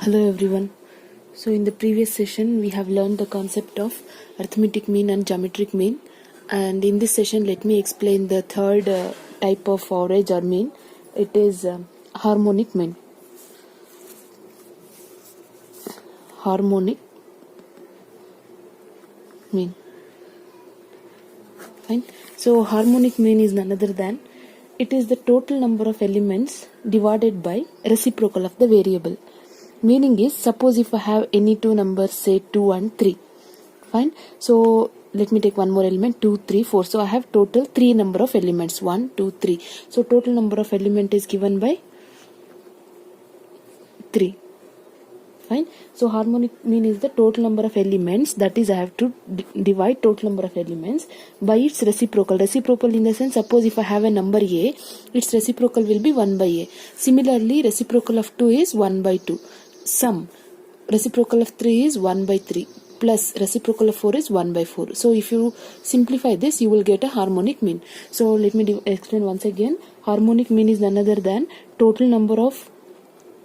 Hello everyone. So in the previous session we have learned the concept of arithmetic mean and geometric mean, and in this session let me explain the third type of average or mean. It is harmonic mean. Harmonic mean. Fine. So harmonic mean is none other than it is the total number of elements divided by reciprocal of the variable. Meaning is, suppose if I have any two numbers, say 2 and 3. Fine. So let me take one more element, 2, 3, 4. So I have total 3 number of elements, 1, 2, 3. So total number of element is given by 3. Fine. So harmonic mean is the total number of elements, that is I have to divide total number of elements by its reciprocal. Reciprocal in the sense, suppose if I have a number a, its reciprocal will be 1 by a. Similarly, reciprocal of 2 is 1 by 2. Sum, reciprocal of 3 is 1 by 3 plus reciprocal of 4 is 1 by 4. So if you simplify this, you will get a harmonic mean. So let me explain once again. Harmonic mean is none other than total number of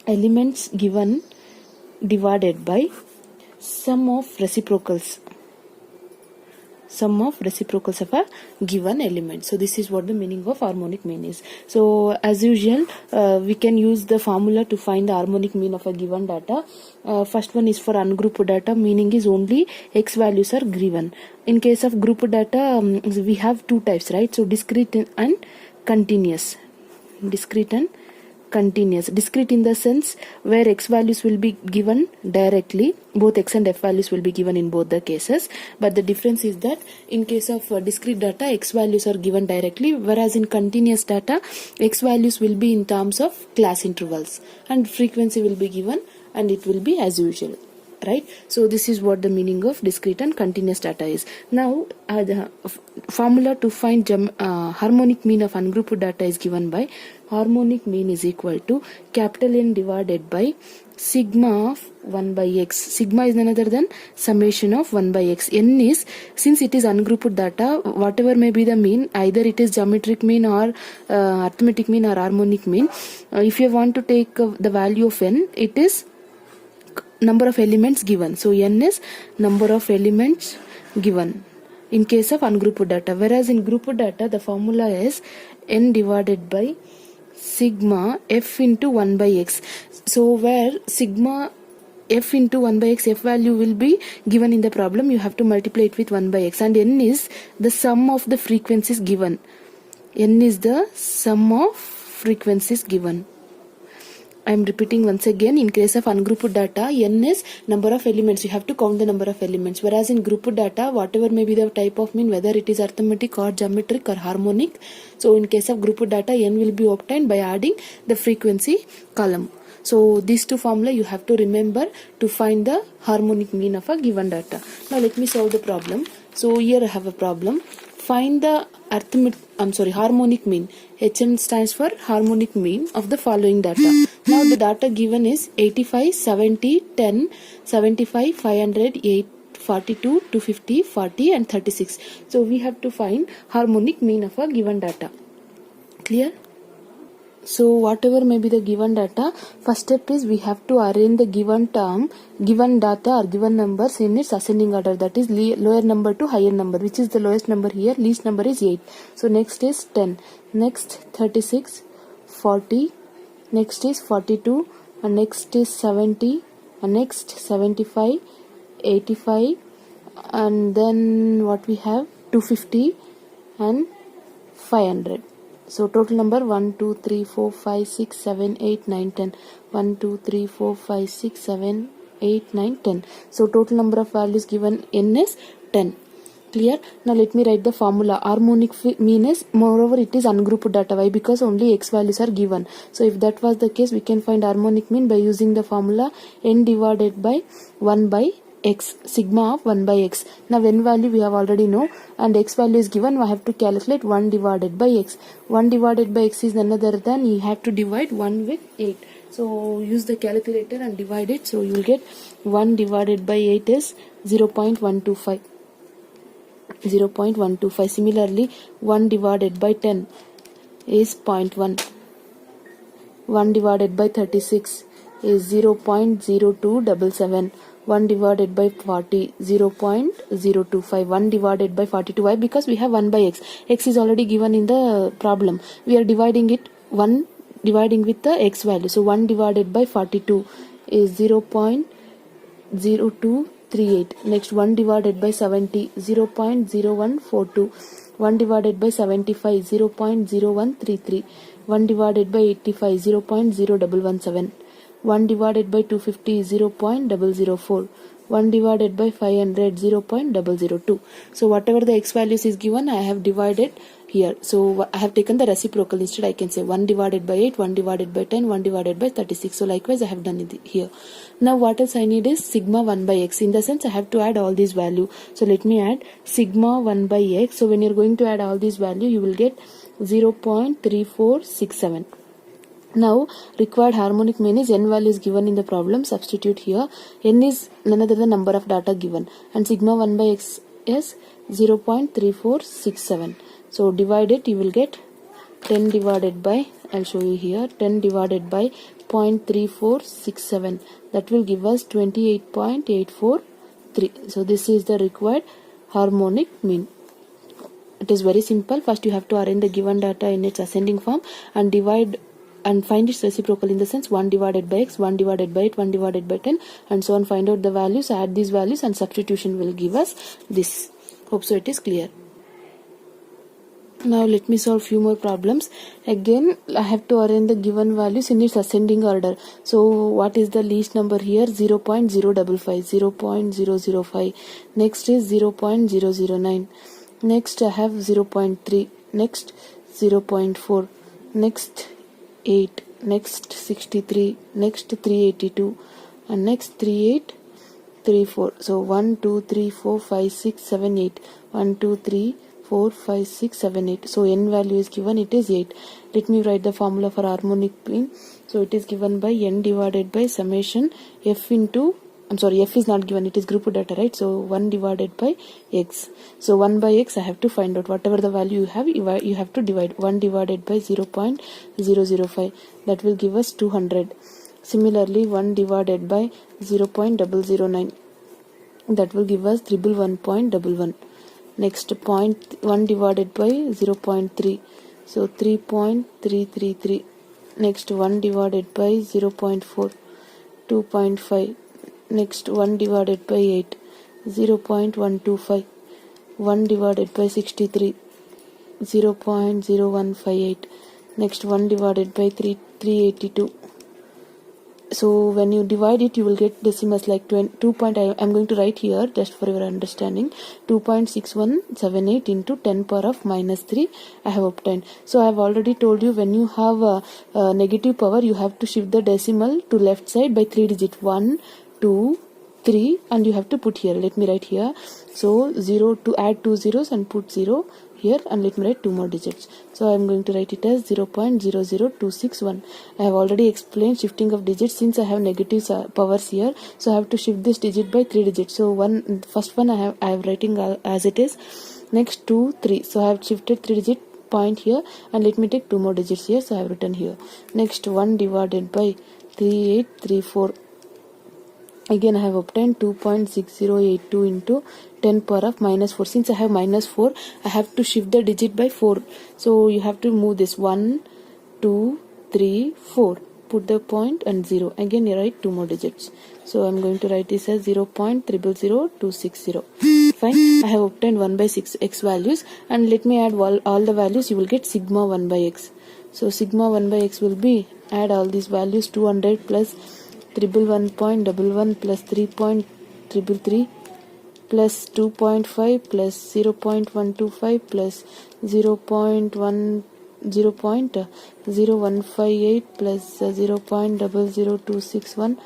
elements given divided by sum of reciprocals of a given element. So this is what the meaning of harmonic mean is. So as usual, we can use the formula to find the harmonic mean of a given data. First one is for ungrouped data, meaning is only x values are given. In case of grouped data, we have two types, right? So discrete and continuous. Discrete in the sense where x values will be given directly, both x and f values will be given in both the cases, but the difference is that in case of discrete data, x values are given directly, whereas in continuous data, x values will be in terms of class intervals and frequency will be given and it will be as usual. Right? So this is what the meaning of discrete and continuous data is. Now the formula to find harmonic mean of ungrouped data is given by harmonic mean is equal to capital N divided by sigma of 1 by x. Sigma is none other than summation of 1 by x. N is, since it is ungrouped data, whatever may be the mean, either it is geometric mean or arithmetic mean or harmonic mean. If you want to take the value of n, it is number of elements given. So n is number of elements given in case of ungrouped data, whereas in grouped data the formula is n divided by sigma f into 1 by x. So where sigma f into 1 by x, f value will be given in the problem, you have to multiply it with 1 by x, and n is the sum of the frequencies given. N is the sum of frequencies given. I am repeating once again, in case of ungrouped data, n is number of elements, you have to count the number of elements, whereas in grouped data, whatever may be the type of mean, whether it is arithmetic or geometric or harmonic, so in case of grouped data, n will be obtained by adding the frequency column. So these two formula you have to remember to find the harmonic mean of a given data. Now let me solve the problem. So here I have a problem. Find the harmonic mean. HM stands for harmonic mean of the following data. Now the data given is 85, 70, 10, 75, 500, 8, 42, 250, 40 and 36. So we have to find harmonic mean of a given data. Clear? So whatever may be the given data, first step is we have to arrange the given data or given numbers in its ascending order, that is lower number to higher number. Which is the lowest number here? Least number is 8. So next is 10, next 36, 40, next is 42, and next is 70, and next 75, 85, and then what we have 250 and 500. So total number 1, 2, 3, 4, 5, 6, 7, 8, 9, 10. 1, 2, 3, 4, 5, 6, 7, 8, 9, 10. So total number of values given n is 10. Clear? Now let me write the formula. Harmonic mean is, moreover it is ungrouped data. Why? Because only x values are given. So if that was the case, we can find harmonic mean by using the formula n divided by 1 by x, sigma of 1 by x. Now n value we have already know, and x value is given, I have to calculate 1 divided by x. 1 divided by x is none other than, you have to divide 1 with 8. So use the calculator and divide it. So you will get 1 divided by 8 is 0.125. 0.125. Similarly, 1 divided by 10 is 0.1. 1 divided by 36 is 0.0277. 1 divided by 40, 0.025. 1 divided by 42. Why? Because we have 1 by x. X is already given in the problem. We are dividing it 1 dividing with the x value. So 1 divided by 42 is 0.0238. Next 1 divided by 70, 0.0142. 1 divided by 75, 0.0133. 1 divided by 85, 0.0117. 1 divided by 250 is 0.004. 1 divided by 500, 0.002. So whatever the x values is given, I have divided here. So I have taken the reciprocal. Instead I can say 1 divided by 8, 1 divided by 10, 1 divided by 36. So likewise I have done it here. Now what else I need is sigma 1 by x. In the sense I have to add all these value. So let me add sigma 1 by x. So when you are going to add all these value, you will get 0.3467. Now required harmonic mean is n value is given in the problem. Substitute here. N is none other than number of data given, and sigma 1 by x is 0.3467. So divide it, you will get 10 divided by, I'll show you here, 10 divided by 0.3467. That will give us 28.843. So this is the required harmonic mean. It is very simple. First you have to arrange the given data in its ascending form and divide and find its reciprocal, in the sense 1 divided by x, 1 divided by 8, 1 divided by 10, and so on. Find out the values, add these values, and substitution will give us this. Hope so it is clear. Now let me solve few more problems. Again I have to arrange the given values in its ascending order. So what is the least number here? 0.055, 0.005. Next is 0.009. Next I have 0.3. Next 0.4. Next 8. Next 63. Next 382. And next 3834. So 1, 2, 3, 4, 5, 6, 7, 8. 1, 2, 3, 4, 5, 6, 7, 8. So n value is given, it is 8. Let me write the formula for harmonic mean. So it is given by n divided by summation f into, f is not given, it is group data, right? So 1 divided by x. So 1 by x I have to find out. Whatever the value you have to divide. 1 divided by 0.005. That will give us 200. Similarly 1 divided by 0.009. That will give us 111.11. Next 1 divided by 0.3. So 3.333. Next 1 divided by 0.4. 2.5. Next 1 divided by 8. 0.125. 1 divided by 63. 0.0158. Next 1 divided by 382. So when you divide it, you will get decimals like 2. I'm going to write here just for your understanding. 2.6178 into 10 power of minus 3 I have obtained. So I have already told you, when you have a negative power, you have to shift the decimal to left side by 3 digits. 1, 2, 3, and you have to put here. Let me write here. So 0 to add 2 zeros and put 0 here, and let me write 2 more digits. So I am going to write it as 0.00261. I have already explained shifting of digits. Since I have negative powers here, so I have to shift this digit by 3 digits. So first one I have writing as it is. Next 2, 3. So I have shifted 3 digit point here, and let me take 2 more digits here. So I have written here. Next 1 divided by 3834. Again I have obtained 2.6082 into 10 power of minus 4. Since I have minus 4, I have to shift the digit by 4. So you have to move this 1, 2, 3, 4. Put the point and 0. Again you write 2 more digits. So I am going to write this as 0.000260. Fine. I have obtained 1 by 6 x values, and let me add all the values. You will get sigma 1 by x. So sigma 1 by x will be, add all these values, 200 plus 111.11 plus 3.333 plus 2.5 plus 0.125 plus 0.0158 plus 0.00261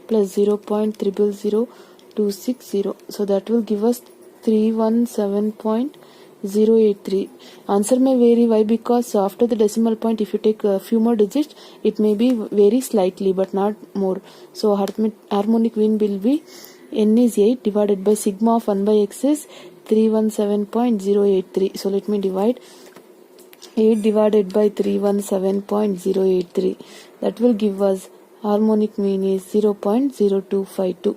plus 0.000260. So that will give us 317.083. Answer may vary. Why? Because after the decimal point, if you take a few more digits, it may be vary slightly but not more. So harmonic mean will be n is 8 divided by sigma of 1 by x is 317.083. So let me divide 8 divided by 317.083. That will give us harmonic mean is 0.0252.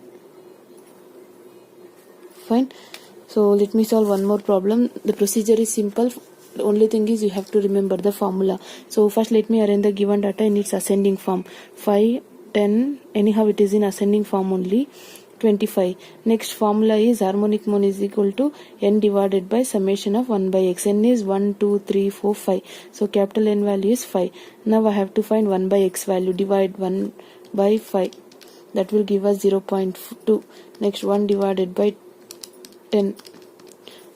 Fine. So let me solve one more problem. The procedure is simple. The only thing is you have to remember the formula. So first let me arrange the given data in its ascending form. 5, 10, anyhow it is in ascending form only. 25. Next formula is harmonic mean is equal to n divided by summation of 1 by x. N is 1, 2, 3, 4, 5. So capital N value is 5. Now I have to find 1 by x value. Divide 1 by 5. That will give us 0.2. Next 1 divided by 10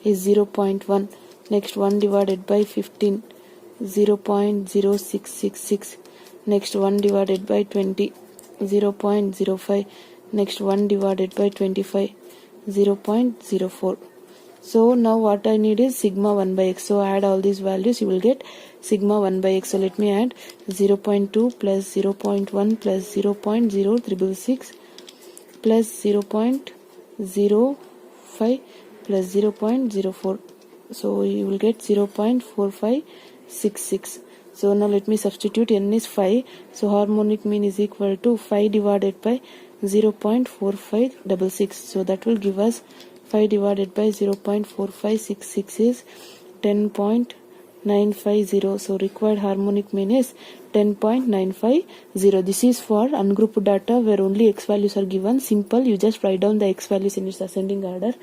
is 0.1. Next 1 divided by 15, 0.0666. Next 1 divided by 20, 0.05. Next 1 divided by 25, 0.04. So now what I need is sigma 1 by x. So add all these values, you will get sigma 1 by x. So let me add 0.2 plus 0.1 plus 0.0366 plus 0.05 plus 0.04. So you will get 0.4566. So now let me substitute. N is 5. So harmonic mean is equal to 5 divided by 0.4566. So that will give us 5 divided by 0.4566 is 10.950. So required harmonic mean is 10.950. This is for ungrouped data where only x values are given. Simple, you just write down the x values in its ascending order.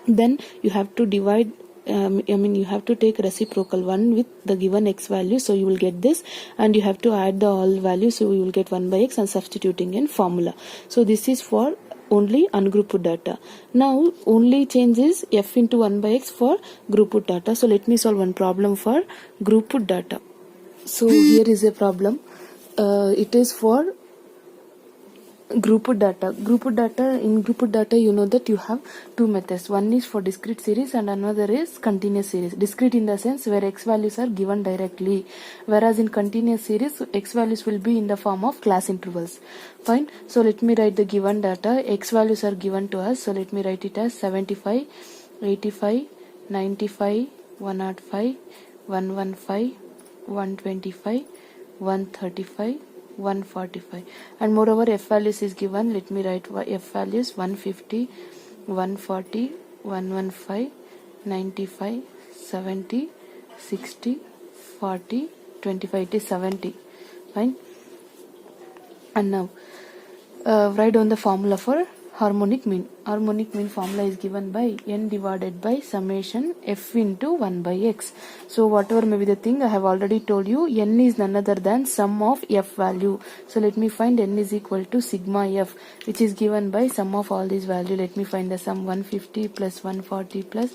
Then you have to divide, you have to take reciprocal 1 with the given x value, so you will get this, and you have to add the all values, so you will get 1 by x and substituting in formula. So this is for only ungrouped data. Now only change is f into 1 by x for grouped data. So let me solve one problem for grouped data. So here is a problem. It is for grouped data. In grouped data you know that you have two methods. One is for discrete series and another is continuous series. Discrete in the sense where x values are given directly, whereas in continuous series x values will be in the form of class intervals. Fine. So let me write the given data. X values are given to us, so let me write it as 75, 85, 95, 105, 115, 125, 135, 145, and moreover f values is given. Let me write f values 150, 140, 115, 95, 70, 60, 40, 25. It is 70. Fine. And now write down the formula for harmonic mean. Harmonic mean formula is given by n divided by summation f into 1 by x. So whatever may be the thing, I have already told you n is none other than sum of f value. So let me find n is equal to sigma f, which is given by sum of all these value. Let me find the sum. 150 plus 140 plus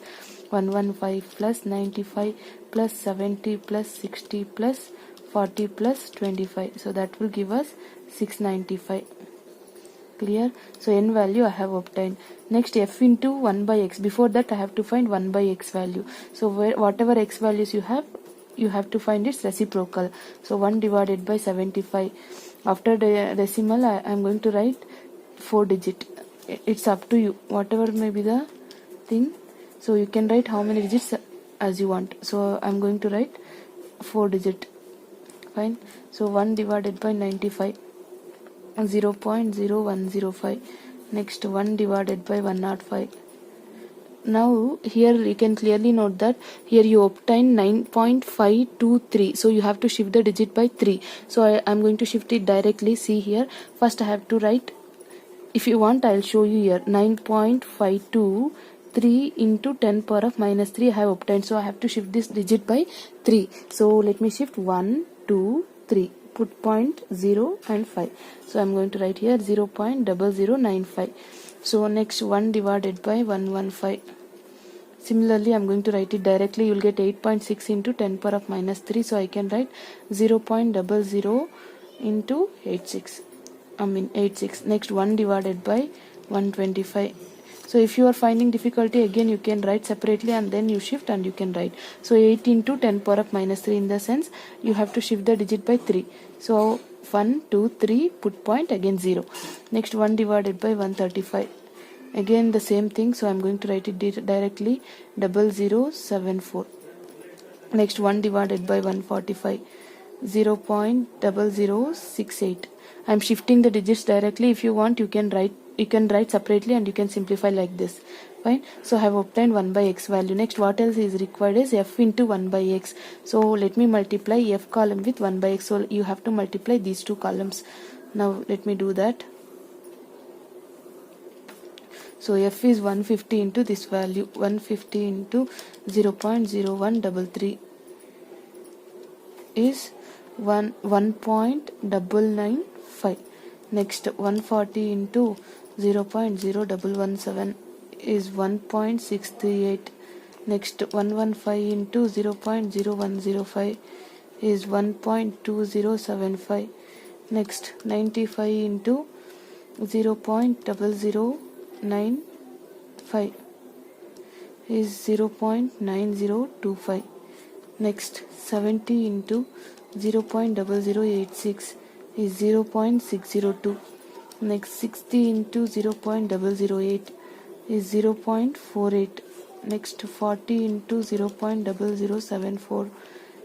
115 plus 95 plus 70 plus 60 plus 40 plus 25. So that will give us 695. Clear? So n value I have obtained. Next f into 1 by x. Before that I have to find 1 by x value. So whatever x values you have to find its reciprocal. So 1 divided by 75. After the decimal I am going to write 4 digit. It's up to you. Whatever may be the thing. So you can write how many digits as you want. So I am going to write 4 digit. Fine. So 1 divided by 95. 0.0105. Next 1 divided by 105. Now here you can clearly note that here you obtain 9.523. So you have to shift the digit by 3. So I am going to shift it directly. See here. First I have to write, if you want I'll show you here, 9.52 3 into 10 power of minus 3 I have obtained. So I have to shift this digit by 3. So let me shift 1, 2, 3. Put 0 and 5. So I am going to write here 0.0095. So next 1 divided by 115. Similarly I am going to write it directly. You will get 8.6 into 10 power of minus 3. So I can write 0.00 into 86. Next 1 divided by 125. So if you are finding difficulty, again you can write separately and then you shift and you can write. So 8 into 10 power of minus 3, in the sense you have to shift the digit by 3. So 1, 2, 3, put point, again 0. Next 1 divided by 135. Again the same thing, so I am going to write it directly, 0074. Next 1 divided by 145. 0.0068. I'm shifting the digits directly. If you want, you can write separately and you can simplify like this. Fine. So I have obtained 1 by x value. Next, what else is required is f into 1 by x. So let me multiply f column with 1 by x. So you have to multiply these two columns. Now let me do that. So f is 150 into this value, 150 into 0.0133 is 1.995. Next, 140 into 0.0117 is 1.638. Next, 115 into 0.0105 is 1.2075. Next, 95 into 0.0095 is 0.9025. Next, 70 into 0.0086 is 0.602. Next, 60 into 0.008 is 0.48. Next, 40 into 0.0074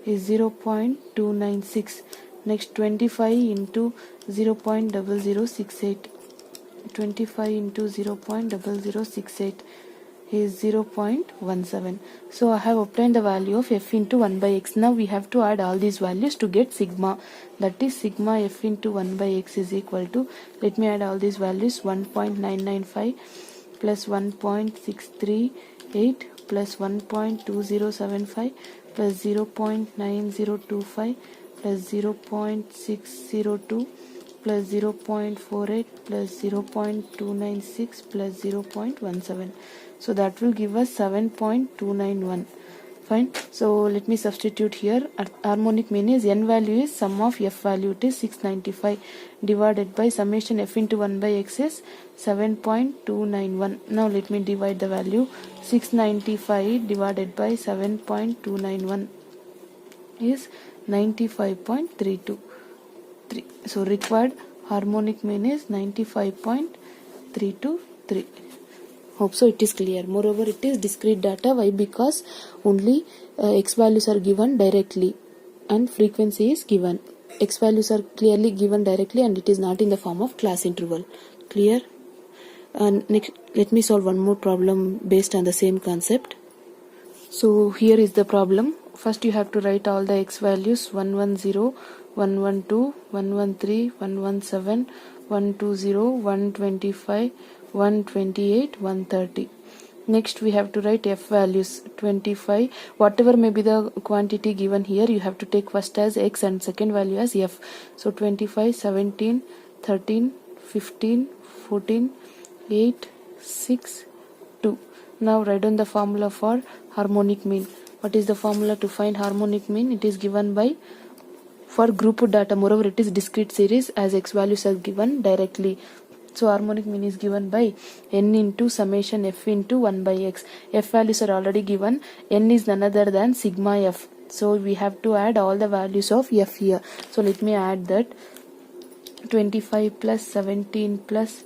is 0.296. Next, 25 into 0.0068. 25 into 0.0068 is 0.17. So I have obtained the value of f into 1 by x. Now we have to add all these values to get sigma. That is sigma f into 1 by x is equal to, let me add all these values, 1.995 plus 1.638 plus 1.2075 plus 0.9025 plus 0.602 plus 0.48 plus 0.296 plus 0.17. So that will give us 7.291. Fine. So let me substitute here. Harmonic mean is n value is sum of f value, it is 695 divided by summation f into 1 by x is 7.291. Now let me divide the value. 695 divided by 7.291 is 95.323. So required harmonic mean is 95.323. Hope so it is clear. Moreover, it is discrete data. Why? Because only x values are given directly and frequency is given. X values are clearly given directly and it is not in the form of class interval. Clear? And next, let me solve one more problem based on the same concept. So here is the problem. First you have to write all the x values: 110, 112, 113, 117, 120, 125, 128, 130. Next we have to write f values: 25. Whatever may be the quantity given here, you have to take first as x and second value as f. So 25, 17, 13, 15, 14, 8, 6, 2. Now write down the formula for harmonic mean. What is the formula to find harmonic mean? It is given by, for group data, moreover it is discrete series as x values are given directly. So harmonic mean is given by n into summation f into 1 by x. F values are already given. N is none other than sigma f. So we have to add all the values of f here. So let me add that. 25 plus 17 plus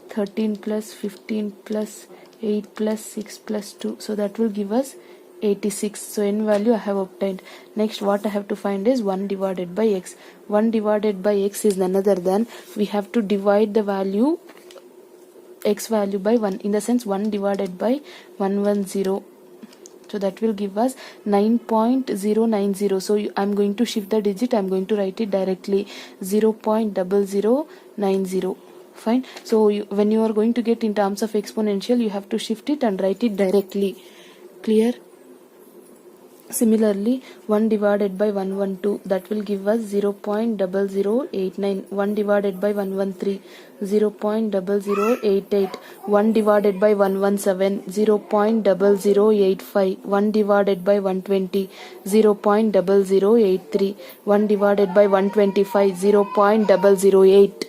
13 plus 15 plus 8 plus 6 plus 2. So that will give us 86. So n value I have obtained. Next what I have to find is 1 divided by x. 1 divided by x is none other than, we have to divide the value x value by 1, in the sense 1 divided by 110. So that will give us 9.090. So I'm going to shift the digit, I'm going to write it directly, 0.0090. Fine. So when you are going to get in terms of exponential, you have to shift it and write it directly. Clear? Similarly, 1 divided by 112, that will give us 0.0089. 1 divided by 113, 0.0088. 1 divided by 117, 0.0085. 1 divided by 120, 0.0083. 1 divided by 125, 0.008.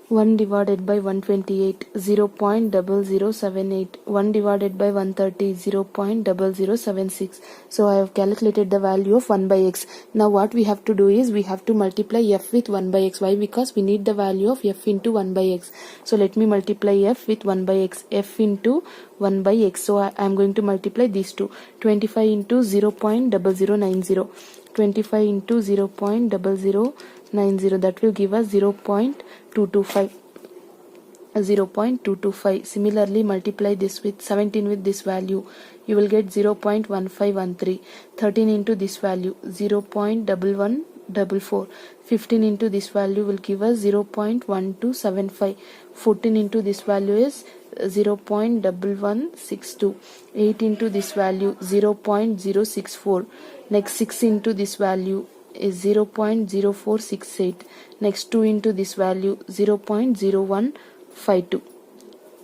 1 divided by 128, 0.0078. 1 divided by 130, 0.0076. So I have calculated the value of 1 by x. Now what we have to do is, we have to multiply f with 1 by x. Why? Because we need the value of f into 1 by x. So let me multiply f with 1 by x. F into 1 by x. So I am going to multiply these two. 25 into 0.0090. 25 into 0.0090, that will give us 0.225. 0.225. Similarly, multiply this with 17 with this value, you will get 0.1513. 13 into this value, 0.1144. 15 into this value will give us 0.1275. 14 into this value is 0.1162. 8 into this value 0.064. Next 6 into this value is 0.0468. Next 2 into this value 0.0152.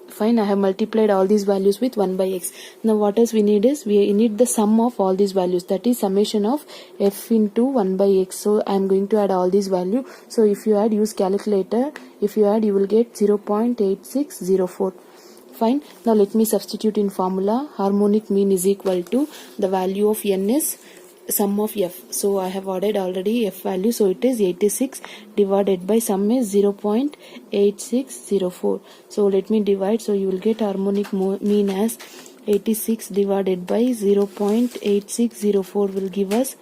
Fine, I have multiplied all these values with 1 by x. Now what else we need is, we need the sum of all these values, that is summation of f into 1 by x. So I am going to add all these values. So if you add, use calculator. If you add, you will get 0.8604. Fine. Now let me substitute in formula. Harmonic mean is equal to the value of n is sum of f. So I have added already f value, so it is 86 divided by sum is 0.8604. so let me divide. So you will get harmonic mean as 86 divided by 0.8604 will give us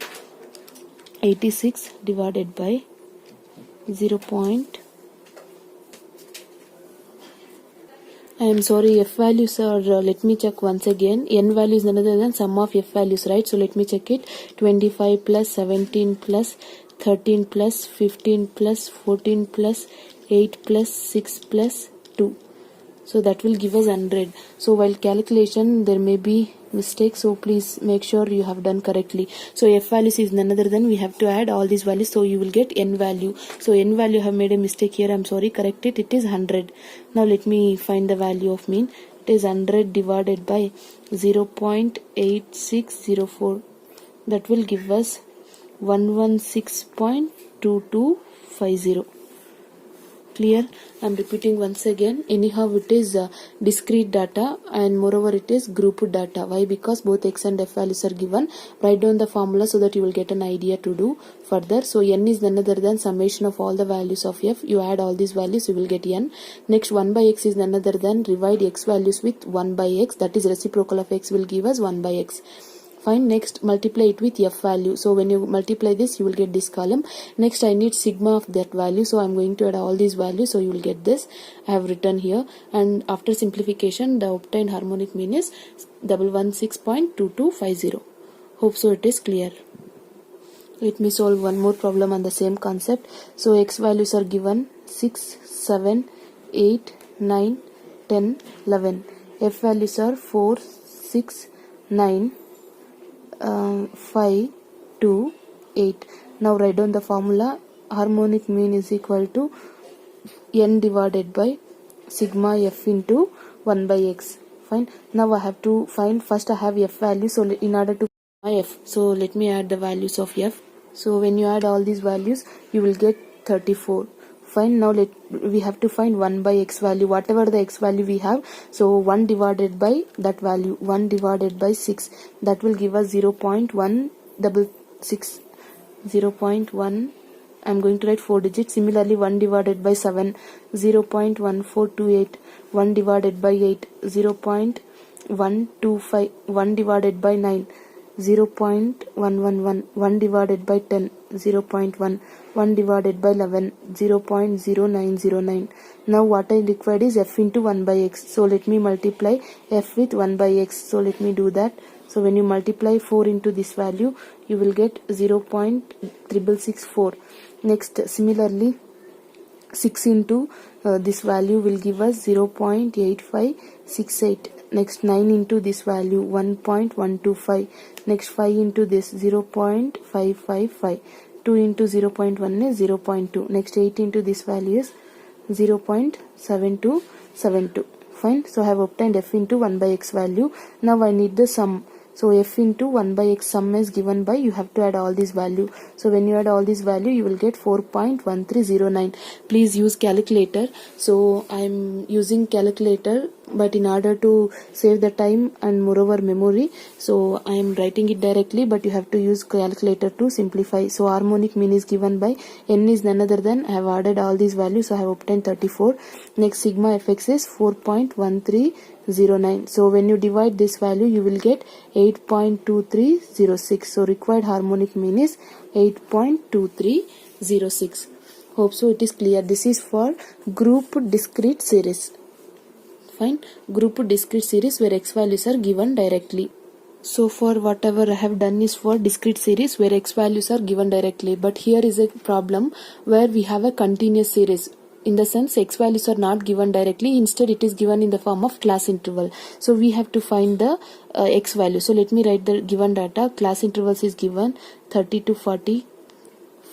86 divided by 0. I am sorry, f values are, let me check once again. N value is none other than sum of f values, right? So let me check it. 25 plus 17 plus 13 plus 15 plus 14 plus 8 plus 6 plus 2. So that will give us 100. So while calculation there may be mistakes, so please make sure you have done correctly. So f values is none other than, we have to add all these values, so you will get n value. So n value, have made a mistake here, I'm sorry, correct it, it is 100. Now let me find the value of mean. It is 100 divided by 0.8604, that will give us 116.2250. Clear? I am repeating once again. Anyhow, it is discrete data, and moreover it is grouped data. Why? Because both x and f values are given. Write down the formula so that you will get an idea to do further. So n is none other than summation of all the values of f. You add all these values, you will get n. Next, 1 by x is none other than divide x values with 1 by x, that is reciprocal of x will give us 1 by x. Fine. Next, multiply it with f value. So when you multiply this, you will get this column. Next, I need sigma of that value. So I'm going to add all these values. So you will get this. I have written here. And after simplification, the obtained harmonic mean is 116.2250. Hope so it is clear. Let me solve one more problem on the same concept. So x values are given 6, 7, 8, 9, 10, 11. F values are 4, 6, 9, 5, 2, 8. Now write down the formula. Harmonic mean is equal to n divided by sigma f into 1 by x. Fine. Now I have to find, first I have f value. So in order to find f, so let me add the values of f. So when you add all these values, you will get 34. Fine. Now we have to find 1 by x value, whatever the x value we have. So 1 divided by that value, 1 divided by 6, that will give us 0.166. 0.1, I'm going to write 4 digits. Similarly, 1 divided by 7, 0.1428. 1 divided by 8, 0.125. 1 divided by 9, 0.111. 1 divided by 10, 0.1. 1 divided by 11, 0.0909. Now what I required is f into 1 by x. So let me multiply f with 1 by x. So let me do that. So when you multiply 4 into this value, you will get 0.6664. Next, similarly, 6 into this value will give us 0.8568. Next, 9 into this value, 1.125. Next, 5 into this, 0.555. 2 into 0.1 is 0.2. Next, 8 into this value is 0.7272. Fine. So I have obtained f into 1 by x value. Now I need the sum. So f into 1 by x sum is given by, you have to add all these value. So when you add all these value, you will get 4.1309. Please use calculator. So I am using calculator but in order to save the time and moreover memory, so I am writing it directly, but you have to use calculator to simplify. So harmonic mean is given by n is none other than, I have added all these values, so I have obtained 34. Next sigma fx is 4.1309. so when you divide this value you will get 8.2306. so required harmonic mean is 8.2306. Hope so it is clear. This is for group discrete series. Fine. Group discrete series where x values are given directly. So for whatever I have done is for discrete series where x values are given directly, but here is a problem where we have a continuous series. In the sense x values are not given directly, instead it is given in the form of class interval. So we have to find the x value. So let me write the given data. Class intervals is given 30 to 40,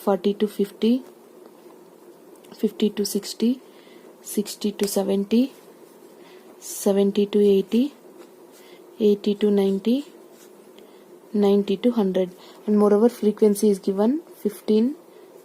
40 to 50, 50 to 60, 60 to 70, 70 to 80, 80 to 90, 90 to 100, and moreover frequency is given 15,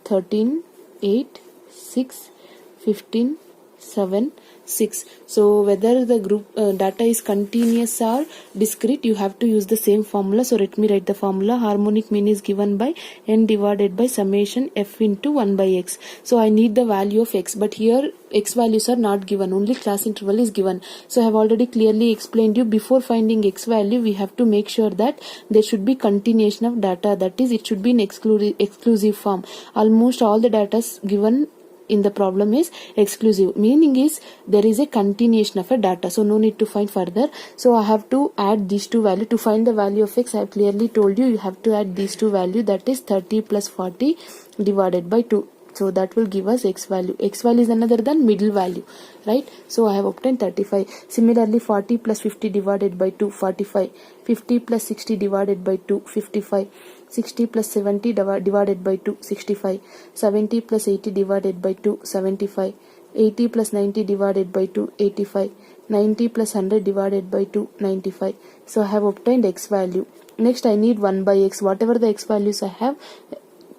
13, 8, 6, 15, 7, 6. So whether the group data is continuous or discrete, you have to use the same formula. So let me write the formula. Harmonic mean is given by n divided by summation f into 1 by x. So I need the value of x, but here x values are not given, only class interval is given. So I have already clearly explained you, before finding x value we have to make sure that there should be continuation of data, that is it should be in exclusive form. Almost all the data given in the problem is exclusive, meaning is there is a continuation of a data, so no need to find further. So I have to add these two values to find the value of x. I have clearly told you have to add these two values, that is 30 plus 40 divided by 2. So that will give us x value. X value is another than middle value, right? So I have obtained 35. Similarly 40 plus 50 divided by 2, 45. 50 plus 60 divided by 2, 55. 60 plus 70 divided by 2, 65. 70 plus 80 divided by 2, 75. 80 plus 90 divided by 2, 85. 90 plus 100 divided by 2, 95. So I have obtained x value. Next I need 1 by x. Whatever the x values I have,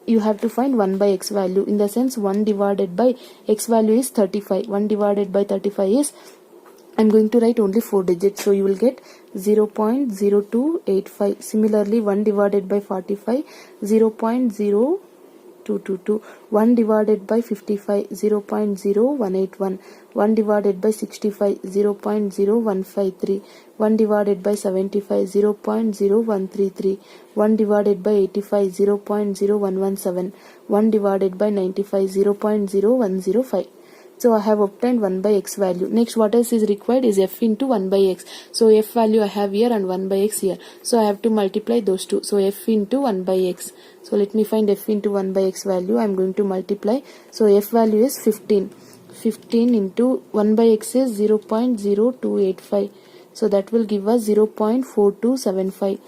you have to find 1 by x value. In the sense 1 divided by x value is 35. 1 divided by 35 is, I'm going to write only 4 digits, so you will get 0.0285. Similarly 1 divided by 45, 0.0222. 1 divided by 55, 0.0181. 1 divided by 65, 0.0153. 1 divided by 75, 0.0133. 1 divided by 85, 0.0117. 1 divided by 95, 0.0105. So I have obtained 1 by x value. Next what else is required is f into 1 by x. So f value I have here and 1 by x here. So I have to multiply those two. So f into 1 by x. So let me find f into 1 by x value. I am going to multiply. So f value is 15. 15 into 1 by x is 0.0285. So that will give us 0.4275.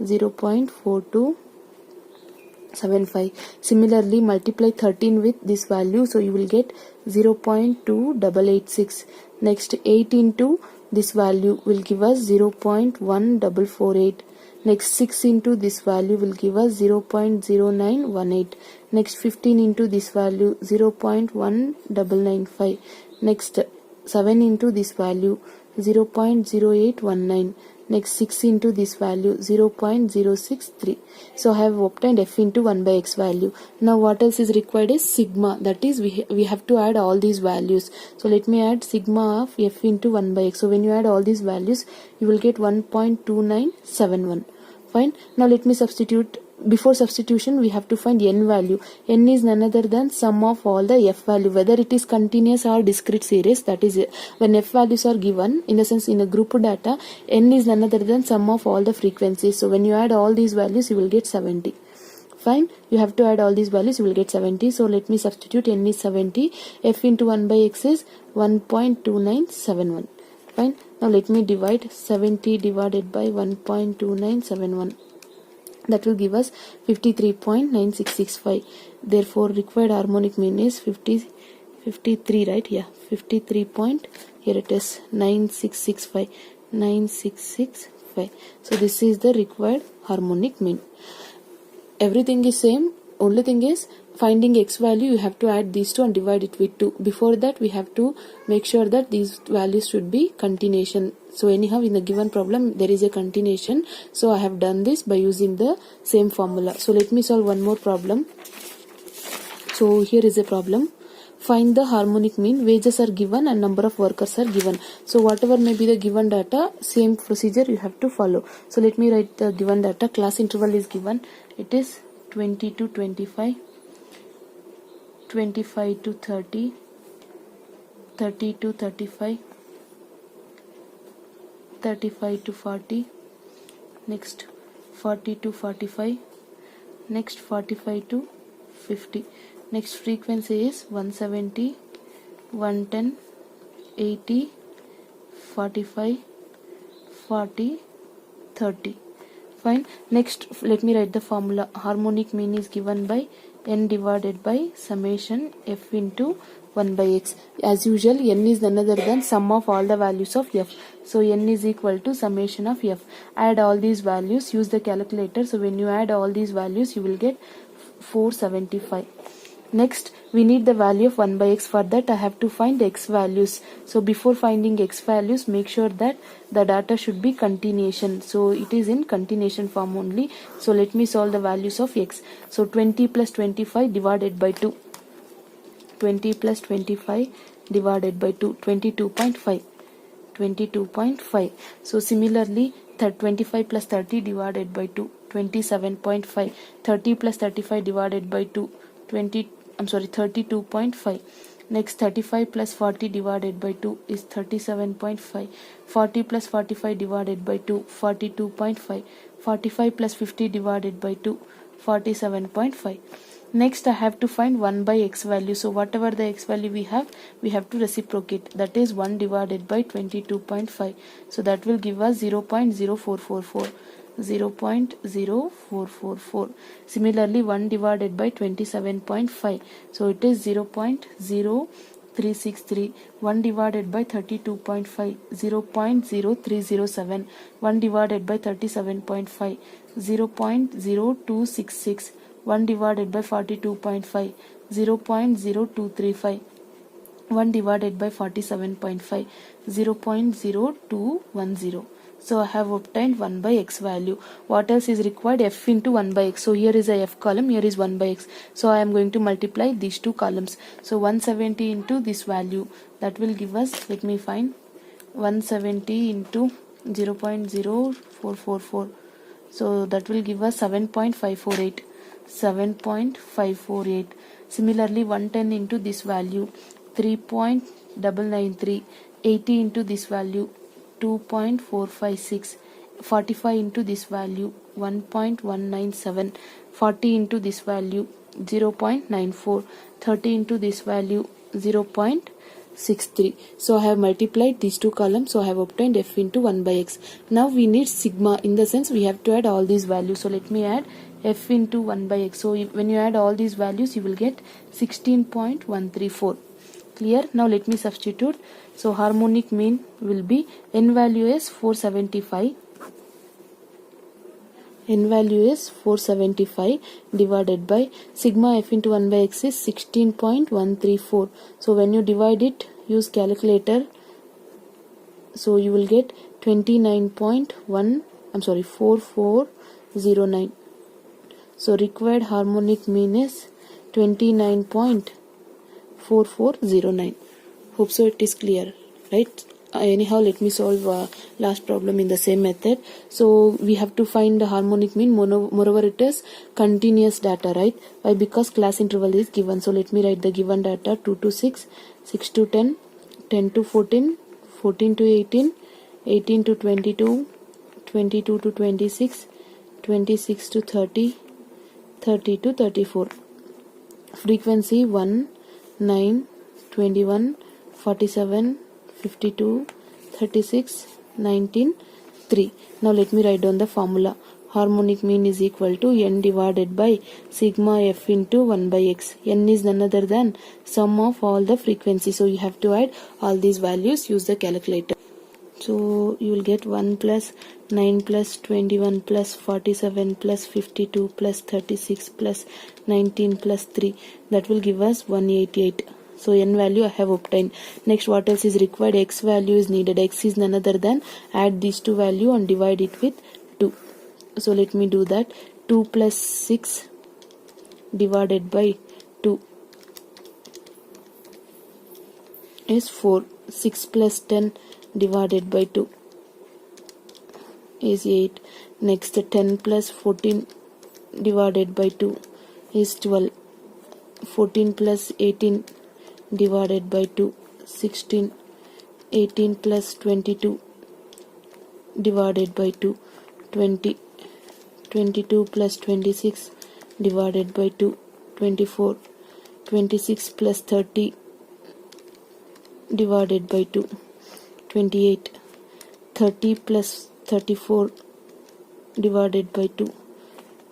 0.4275. Similarly multiply 13 with this value, so you will get 0.2886. Next 8 into this value will give us 0.1448. Next 6 into this value will give us 0.0918. Next 15 into this value 0.1995. Next 7 into this value 0.0819. Next 6 into this value 0.063. So I have obtained f into 1 by x value. Now what else is required is sigma, that is we have to add all these values. So let me add sigma of f into 1 by x. So when you add all these values you will get 1.2971. Fine. Now let me substitute. Before substitution we have to find n value. N is none other than sum of all the f value, whether it is continuous or discrete series. That is when f values are given, in a sense in a group data, n is none other than sum of all the frequencies. So when you add all these values you will get 70. Fine. You have to add all these values, you will get 70. So let me substitute. N is 70. F into 1 by x is 1.2971. Fine. Now let me divide 70 divided by 1.2971. That will give us 53.9665. Therefore required harmonic mean is 53, right? Yeah, 53 point, here it is 9665. 9665. So this is the required harmonic mean. Everything is same, only thing is finding x value, you have to add these two and divide it with 2. Before that, we have to make sure that these values should be continuation. So anyhow, in the given problem, there is a continuation. So I have done this by using the same formula. So let me solve one more problem. So here is a problem. Find the harmonic mean. Wages are given and number of workers are given. So whatever may be the given data, same procedure you have to follow. So let me write the given data. Class interval is given. It is 20 to 25, 25 to 30, 30 to 35, 35 to 40, next 40 to 45, next 45 to 50. Next frequency is 170, 110, 80, 45, 40, 30. Fine. Next, let me write the formula. Harmonic mean is given by n divided by summation f into 1 by x. As usual, n is none other than sum of all the values of f. So n is equal to summation of f. Add all these values. Use the calculator. So when you add all these values, you will get 475. Next, we need the value of 1 by x. For that, I have to find x values. So before finding x values, make sure that the data should be continuation. So it is in continuation form only. So let me solve the values of x. So 20 plus 25 divided by 2. 20 plus 25 divided by 2. 22.5. 22.5. So similarly, 25 plus 30 divided by 2. 27.5. 30 plus 35 divided by 2. 32.5. Next, 35 plus 40 divided by 2 is 37.5. 40 plus 45 divided by 2, 42.5. 45 plus 50 divided by 2, 47.5. Next, I have to find 1 by x value. So whatever the x value we have to reciprocate. That is 1 divided by 22.5. So that will give us 0.0444. 0.0444. Similarly, 1 divided by 27.5. So it is 0.0363. 1 divided by 32.5. 0.0307. 1 divided by 37.5. 0.0266. 1 divided by 42.5. 0.0235. 1 divided by 47.5. 0.0210. So I have obtained 1 by x value. What else is required? F into 1 by x. So here is a f column, here is 1 by x. So I am going to multiply these two columns. So 170 into this value. That will give us, let me find, 170 into 0.0444. So that will give us 7.548. 7.548. Similarly, 110 into this value, 3.993. 80 into this value, 2.456. 45 into this value, 1.197. 40 into this value, 0.94. 30 into this value, 0.63. So I have multiplied these two columns. So I have obtained f into 1 by x. Now we need sigma. In the sense, we have to add all these values. So let me add f into 1 by x. So when you add all these values, you will get 16.134. Clear? Now let me substitute. So harmonic mean will be, n value is 475. N value is 475 divided by sigma f into 1 by x is 16.134. So when you divide it, use calculator. So you will get 4409. So required harmonic mean is 29.4409. Hope so it is clear, right? Anyhow, let me solve last problem in the same method. So we have to find the harmonic mean. Moreover, it is continuous data, right? Why? Because class interval is given. So let me write the given data: 2 to 6, 6 to 10, 10 to 14, 14 to 18, 18 to 22, 22 to 26, 26 to 30, 30 to 34. Frequency 1, 9, 21, 47, 52, 36, 19, 3. Now let me write down the formula. Harmonic mean is equal to n divided by sigma f into 1 by x. N is none other than sum of all the frequencies. So you have to add all these values. Use the calculator. So you will get 1 plus 9 plus 21 plus 47 plus 52 plus 36 plus 19 plus 3. That will give us 188. So n value I have obtained. Next, what else is required? X value is needed. X is none other than add these two value and divide it with 2. So let me do that. 2 plus 6 divided by 2 is 4. 6 plus 10 divided by 2 is 8. Next, 10 plus 14 divided by 2 is 12. 14 plus 18 divided by 2, 16. 18 plus 22 divided by 2, 20. 22 plus 26 divided by 2, 24. 26 plus 30 divided by 2, 28. 30 plus 34 divided by 2,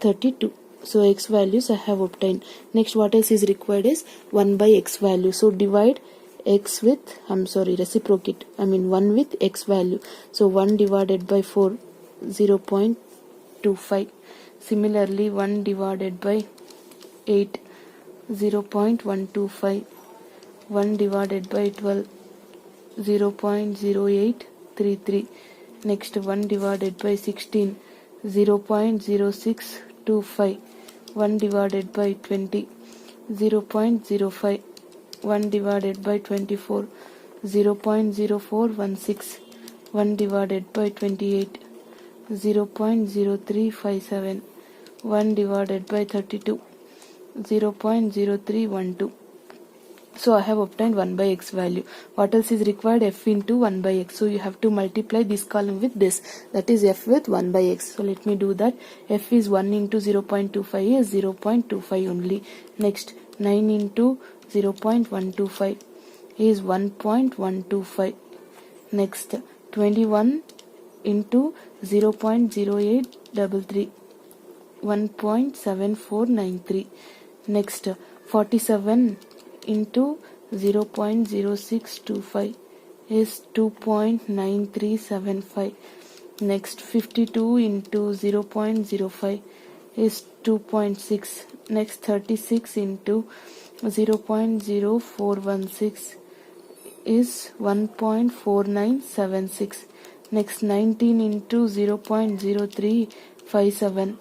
32. So x values I have obtained. Next, what else is required is 1 by x value. So divide x with, reciprocate, 1 with x value. So 1 divided by 4, 0.25. Similarly, 1 divided by 8, 0.125. 1 divided by 12, 0.0833. Next, 1 divided by 16, 0.0625. 1 divided by 20, 0.05. 1 divided by 24, 0.0416. 1 divided by 28, 0.0357. 1 divided by 32, 0.0312. So I have obtained 1 by x value. What else is required? F into 1 by x. So you have to multiply this column with this. That is f with 1 by x. So let me do that. F is 1 into 0.25 is 0.25 only. Next, 9 into 0.125 is 1.125. Next, 21 into 0.0833, 1.7493. Next, 47 into 0.0625 is 2.9375. Next, 52 into 0.05 is 2.6. Next, 36 into 0.0416 is 1.4976. Next, 19 into 0.0357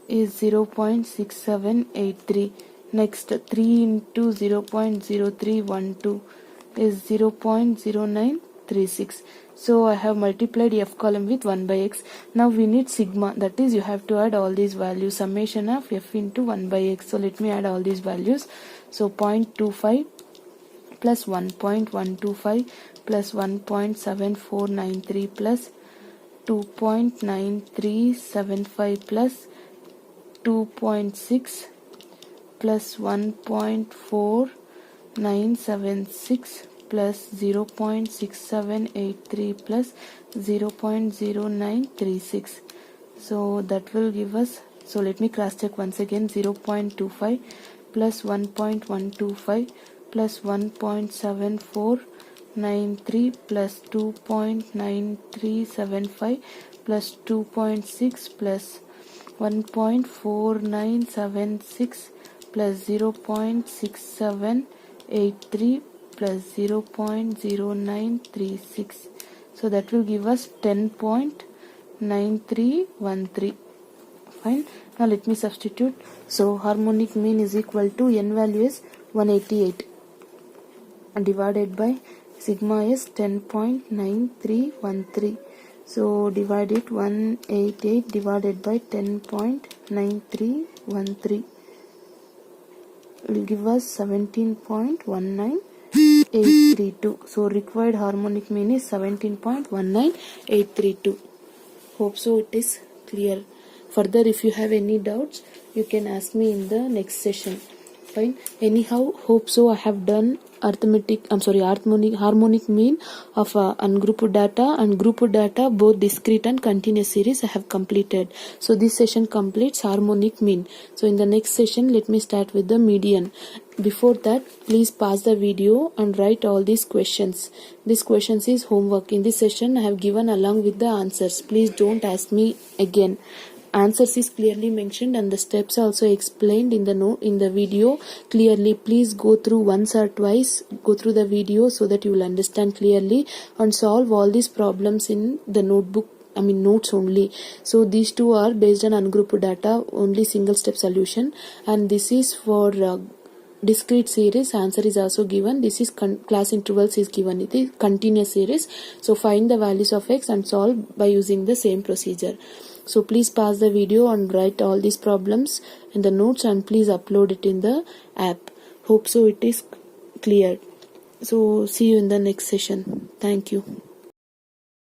is 0.6783. Next, 3 into 0.0312 is 0.0936. So I have multiplied f column with 1 by x. Now we need sigma. That is, you have to add all these values. Summation of f into 1 by x. So let me add all these values. So 0.25 plus 1.125 plus 1.7493 plus 2.9375 plus 2.6 plus 1.4976 plus 0.6783 plus 0.0936. So that will give us, so let me cross check once again, 0.25 plus 1.125 plus 1.7493 plus 2.9375 plus 2.6 plus 1.4976 plus 0.6783 plus 0.0936. So that will give us 10.9313. Fine. Now let me substitute. So harmonic mean is equal to n value is 188 divided by sigma is 10.9313. So divide it, 188 divided by 10.9313 will give us 17.19832. So required harmonic mean is 17.19832. Hope so it is clear. Further, if you have any doubts, you can ask me in the next session. Fine. Anyhow, hope so I have done harmonic mean of ungrouped data and grouped data, both discrete and continuous series I have completed. So this session completes harmonic mean. So in the next session, let me start with the median. Before that, please pause the video and write all these questions. These questions is homework. In this session, I have given along with the answers. Please don't ask me again. Answers is clearly mentioned and the steps also explained in the video clearly. Please go through once or twice, go through the video so that you will understand clearly and solve all these problems in the notes only. So these two are based on ungrouped data, only single step solution, and this is for discrete series. Answer is also given. This is class intervals is given. It is continuous series. So find the values of x and solve by using the same procedure. So please pause the video and write all these problems in the notes and please upload it in the app. Hope so it is clear. So see you in the next session. Thank you.